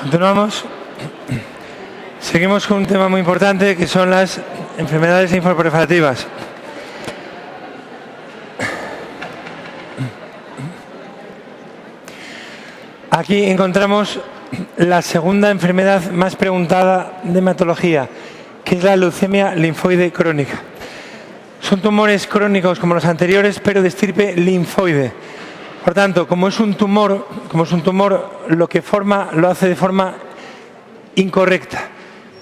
Continuamos. Seguimos con un tema muy importante que son las enfermedades linfoproliferativas. Aquí encontramos la segunda enfermedad más preguntada de hematología, que es la leucemia linfoide crónica. Son tumores crónicos como los anteriores, pero de estirpe linfoide. Por tanto, como es un tumor, lo que forma lo hace de forma incorrecta.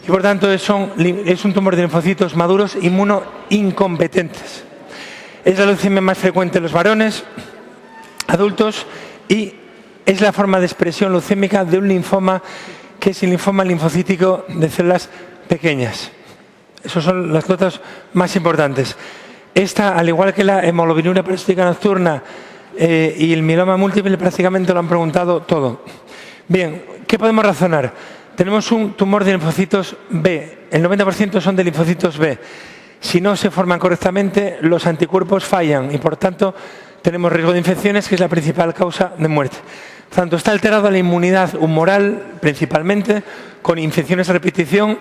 Y por tanto es un tumor de linfocitos maduros inmunoincompetentes. Es la leucemia más frecuente en los varones adultos y es la forma de expresión leucémica de un linfoma que es el linfoma linfocítico de células pequeñas. Esos son los datos más importantes. Esta, al igual que la hemoglobinuria policística nocturna y el mieloma múltiple, prácticamente lo han preguntado todo. Bien, ¿qué podemos razonar? Tenemos un tumor de linfocitos B. El 90% son de linfocitos B. Si no se forman correctamente, los anticuerpos fallan y, por tanto, tenemos riesgo de infecciones, que es la principal causa de muerte. Por tanto, está alterada la inmunidad humoral, principalmente, con infecciones a repetición,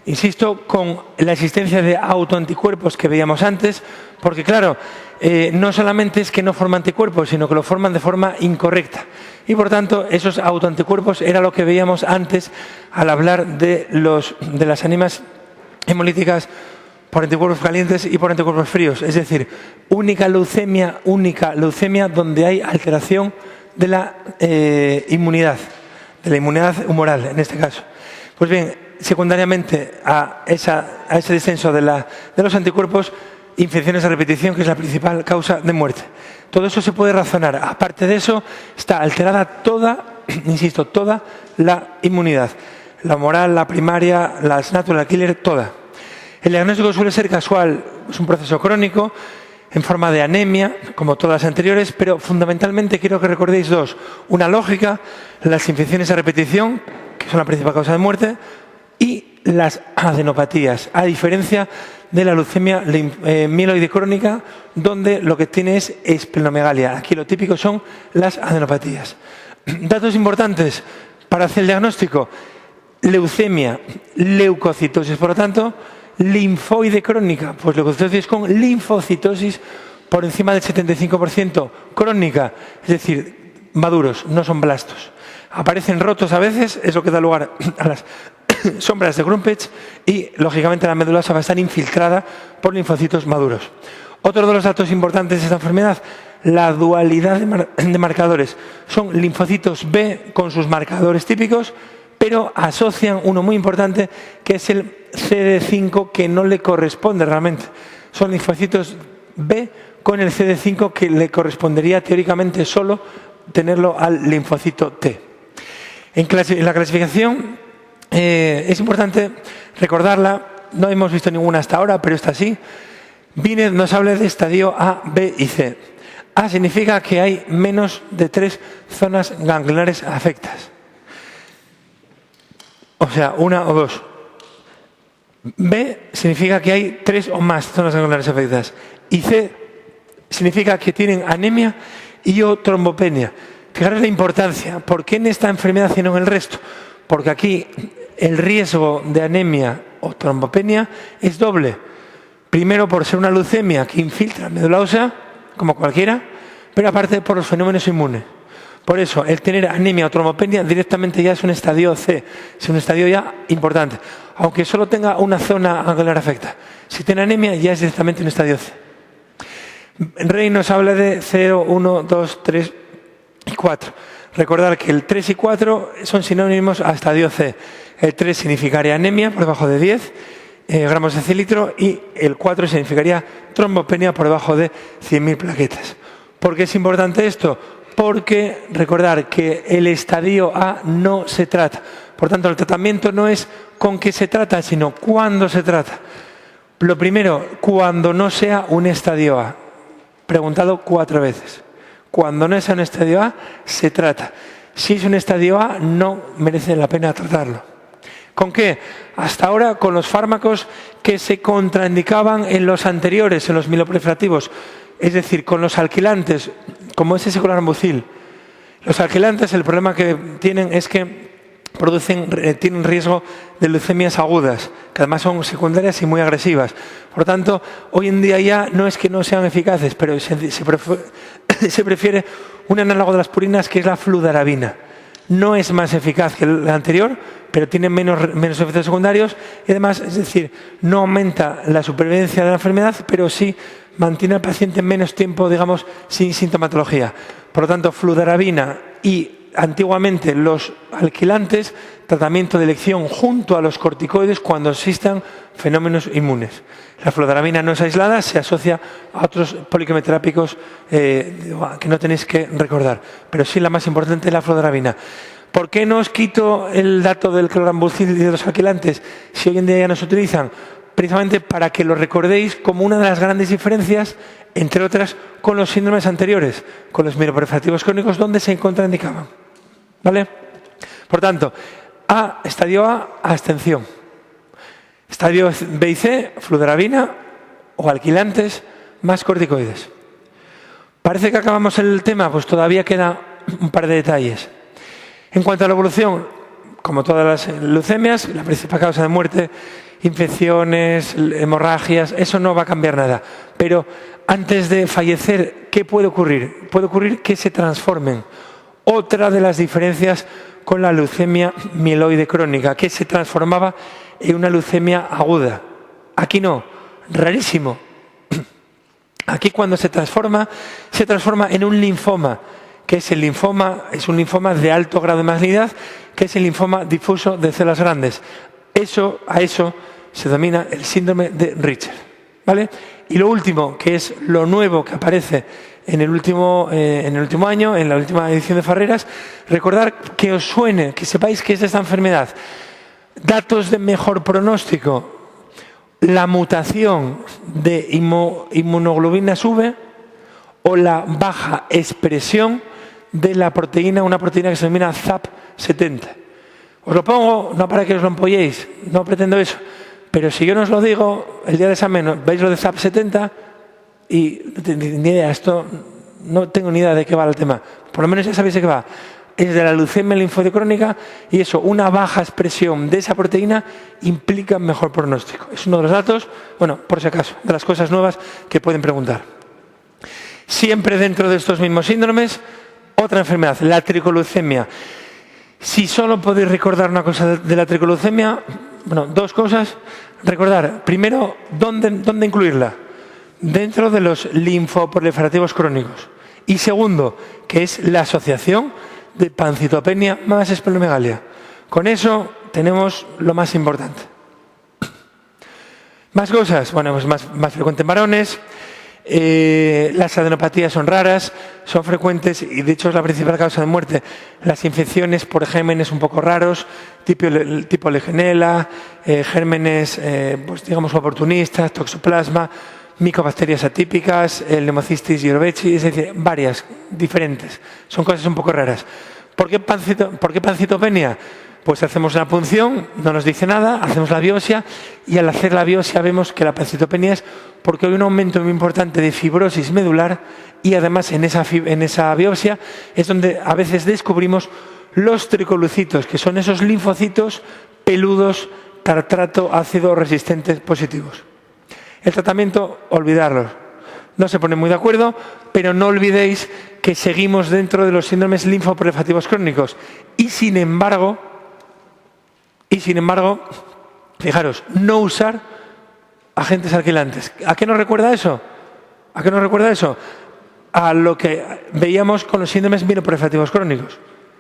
insisto, con la existencia de autoanticuerpos que veíamos antes, porque, claro, no solamente es que no forman anticuerpos, sino que lo forman de forma incorrecta. Y, por tanto, esos autoanticuerpos era lo que veíamos antes al hablar de las anemias hemolíticas por anticuerpos calientes y por anticuerpos fríos. Es decir, única leucemia donde hay alteración de la inmunidad humoral, en este caso. Pues bien, secundariamente a ese descenso de los anticuerpos, infecciones a repetición, que es la principal causa de muerte. Todo eso se puede razonar. Aparte de eso, está alterada toda la inmunidad. La humoral, la primaria, las natural killer, toda. El diagnóstico suele ser casual, es un proceso crónico, en forma de anemia, como todas las anteriores, pero fundamentalmente quiero que recordéis dos. Una lógica, las infecciones a repetición, que son la principal causa de muerte, y las adenopatías, a diferencia de la leucemia mieloide crónica, donde lo que tiene es esplenomegalia. Aquí lo típico son las adenopatías. Datos importantes para hacer el diagnóstico: leucemia, leucocitosis, por lo tanto, linfoide crónica, pues leucocitosis con linfocitosis por encima del 75%, crónica, es decir, maduros, no son blastos. Aparecen rotos a veces, eso que da lugar a las sombras de Grumpecht y, lógicamente, la médula ósea va a estar infiltrada por linfocitos maduros. Otro de los datos importantes de esta enfermedad, la dualidad de marcadores. Son linfocitos B con sus marcadores típicos, pero asocian uno muy importante, que es el CD5, que no le corresponde realmente. Son linfocitos B con el CD5, que le correspondería teóricamente solo tenerlo al linfocito T. En la clasificación es importante recordarla, no hemos visto ninguna hasta ahora, pero esta sí. Binet nos habla de estadio A, B y C. A significa que hay menos de 3 zonas ganglionares afectadas. O sea, una o dos. B significa que hay 3 o más zonas ganglionares afectadas. Y C significa que tienen anemia y o trombopenia. Fijaros la importancia. ¿Por qué en esta enfermedad y no en el resto? Porque aquí el riesgo de anemia o trombopenia es doble. Primero, por ser una leucemia que infiltra la médula ósea, como cualquiera, pero aparte por los fenómenos inmunes. Por eso, el tener anemia o trombopenia directamente ya es un estadio C, es un estadio ya importante, aunque solo tenga una zona ganglionar afectada. Si tiene anemia, ya es directamente un estadio C. Rey nos habla de 0, 1, 2, 3 y 4. Recordar que el 3 y 4 son sinónimos a estadio C. El 3 significaría anemia por debajo de 10 gramos de decilitro y el 4 significaría trombopenia por debajo de 100.000 plaquetas. ¿Por qué es importante esto? Porque recordar que el estadio A no se trata. Por tanto, el tratamiento no es con qué se trata, sino cuándo se trata. Lo primero, cuando no sea un estadio A. Preguntado 4 veces. Cuando no es un estadio A, se trata. Si es un estadio A, no merece la pena tratarlo. ¿Con qué? Hasta ahora con los fármacos que se contraindicaban en los anteriores, en los mieloproliferativos. Es decir, con los alquilantes, como es ese colarbucil. Los alquilantes, el problema que tienen es que tienen riesgo de leucemias agudas, que además son secundarias y muy agresivas. Por lo tanto, hoy en día ya no es que no sean eficaces, pero se prefiere un análogo de las purinas, que es la fludarabina. No es más eficaz que la anterior, pero tiene menos efectos secundarios y además, es decir, no aumenta la supervivencia de la enfermedad, pero sí mantiene al paciente menos tiempo, digamos, sin sintomatología. Por lo tanto, fludarabina y antiguamente los alquilantes, tratamiento de elección junto a los corticoides cuando existan fenómenos inmunes. La fludarabina no es aislada, se asocia a otros poliquimioterápicos que no tenéis que recordar, pero sí la más importante es la fludarabina. ¿Por qué no os quito el dato del clorambucil y de los alquilantes si hoy en día ya no se utilizan? Precisamente para que lo recordéis como una de las grandes diferencias, entre otras, con los síndromes anteriores, con los mieloproliferativos crónicos, donde se contraindicaban. ¿Vale? Por tanto, estadio A, abstención. Estadio B y C, fludarabina o alquilantes más corticoides. Parece que acabamos el tema, pues todavía queda un par de detalles. En cuanto a la evolución, como todas las leucemias, la principal causa de muerte, infecciones, hemorragias, eso no va a cambiar nada. Pero antes de fallecer, ¿qué puede ocurrir? Puede ocurrir que se transformen. Otra de las diferencias con la leucemia mieloide crónica, que se transformaba en una leucemia aguda. Aquí no, rarísimo. Aquí cuando se transforma en un linfoma, que es el linfoma, es un linfoma de alto grado de malignidad, que es el linfoma difuso de células grandes. A eso se denomina el síndrome de Richter, ¿vale? Y lo último, que es lo nuevo que aparece en el último año, en la última edición de Farreras, recordar que os suene, que sepáis que es de esta enfermedad. Datos de mejor pronóstico, la mutación de inmunoglobulinas V o la baja expresión de la proteína, una proteína que se denomina ZAP70. Os lo pongo, no para que os lo empolléis, no pretendo eso, pero si yo no os lo digo, el día de examen veis lo de ZAP70 y no tenéis ni idea, no tengo ni idea de qué va el tema, por lo menos ya sabéis de qué va. Es de la leucemia linfoide crónica y eso, una baja expresión de esa proteína implica mejor pronóstico. Es uno de los datos, bueno, por si acaso, de las cosas nuevas que pueden preguntar. Siempre dentro de estos mismos síndromes, otra enfermedad, la tricoleucemia. Si solo podéis recordar una cosa de la tricoleucemia, bueno, dos cosas. Recordar, primero, ¿dónde incluirla? Dentro de los linfoproliferativos crónicos. Y segundo, que es la asociación de pancitopenia más esplenomegalia. Con eso tenemos lo más importante. Más cosas, bueno, pues más frecuente en varones. Las adenopatías son raras, son frecuentes y de hecho es la principal causa de muerte. Las infecciones por gérmenes un poco raros, tipo Legionella, gérmenes pues digamos oportunistas, toxoplasma, micobacterias atípicas, el Pneumocistis jirovecii, es decir, varias, diferentes. Son cosas un poco raras. ¿Por qué pancitopenia? Pues hacemos una punción, no nos dice nada, hacemos la biopsia y al hacer la biopsia vemos que la pancitopenia es porque hay un aumento muy importante de fibrosis medular y además en esa biopsia es donde a veces descubrimos los tricoleucitos, que son esos linfocitos peludos tartrato ácido resistentes positivos. El tratamiento, olvidarlo. No se ponen muy de acuerdo, pero no olvidéis que seguimos dentro de los síndromes linfoproliferativos crónicos. Y sin embargo, fijaros, no usar agentes alquilantes. ¿A qué nos recuerda eso? A lo que veíamos con los síndromes mieloproliferativos crónicos.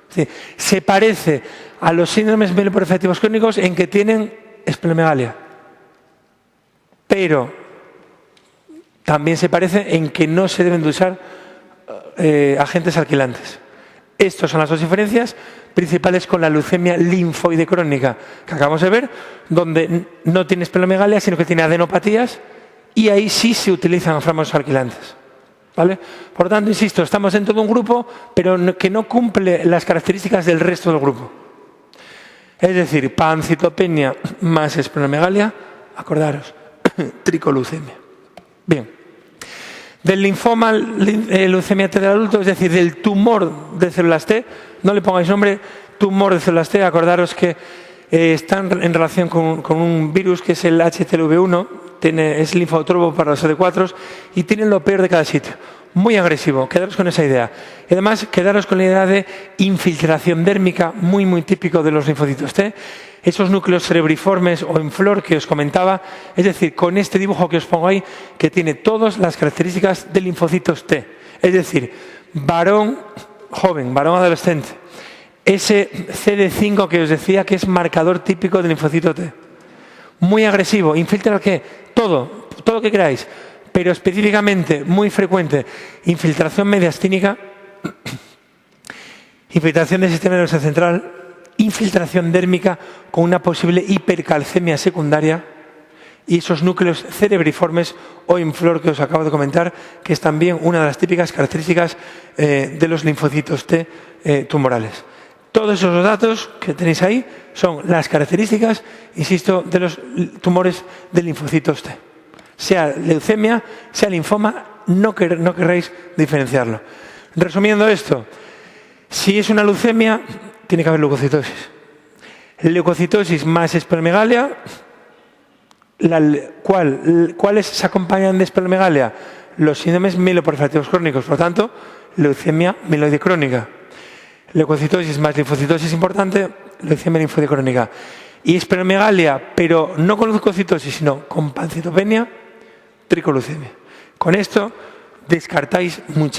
Sí, se parece a los síndromes mieloproliferativos crónicos en que tienen esplenomegalia. Pero también se parece en que no se deben de usar agentes alquilantes. Estas son las dos diferencias principales con la leucemia linfoide crónica que acabamos de ver, donde no tiene esplenomegalia, sino que tiene adenopatías y ahí sí se utilizan fármacos alquilantes. ¿Vale? Por lo tanto, insisto, estamos dentro de un grupo, pero que no cumple las características del resto del grupo. Es decir, pancitopenia más esplenomegalia, acordaros, tricoleucemia. Bien. Del linfoma, leucemia T del adulto, es decir, del tumor de células T, no le pongáis nombre, tumor de células T, acordaros que están en relación con un virus que es el HTLV1, es linfotropo para los CD4 y tienen lo peor de cada sitio. Muy agresivo, quedaros con esa idea. Y además, quedaros con la idea de infiltración dérmica, muy, muy típico de los linfocitos T. Esos núcleos cerebriformes o en flor que os comentaba, es decir, con este dibujo que os pongo ahí, que tiene todas las características de linfocitos T. Es decir, varón joven, varón adolescente. Ese CD5 que os decía que es marcador típico del linfocito T. Muy agresivo, infiltra ¿qué? Todo lo que queráis, pero específicamente, muy frecuente, infiltración mediastínica, infiltración del sistema nervioso central, infiltración dérmica con una posible hipercalcemia secundaria y esos núcleos cerebriformes o en flor que os acabo de comentar, que es también una de las típicas características de los linfocitos T tumorales. Todos esos datos que tenéis ahí son las características, insisto, de los tumores de linfocitos T. Sea leucemia, sea linfoma, no querréis diferenciarlo. Resumiendo esto, si es una leucemia, tiene que haber leucocitosis. Leucocitosis más esplenomegalia, ¿cuáles se acompañan de esplenomegalia? Los síndromes mieloproliferativos crónicos, por lo tanto, leucemia mieloide crónica. Leucocitosis más linfocitosis importante, leucemia linfoide crónica. Y esplenomegalia, pero no con leucocitosis, sino con pancitopenia, tricoleucemia. Con esto descartáis muchísimo.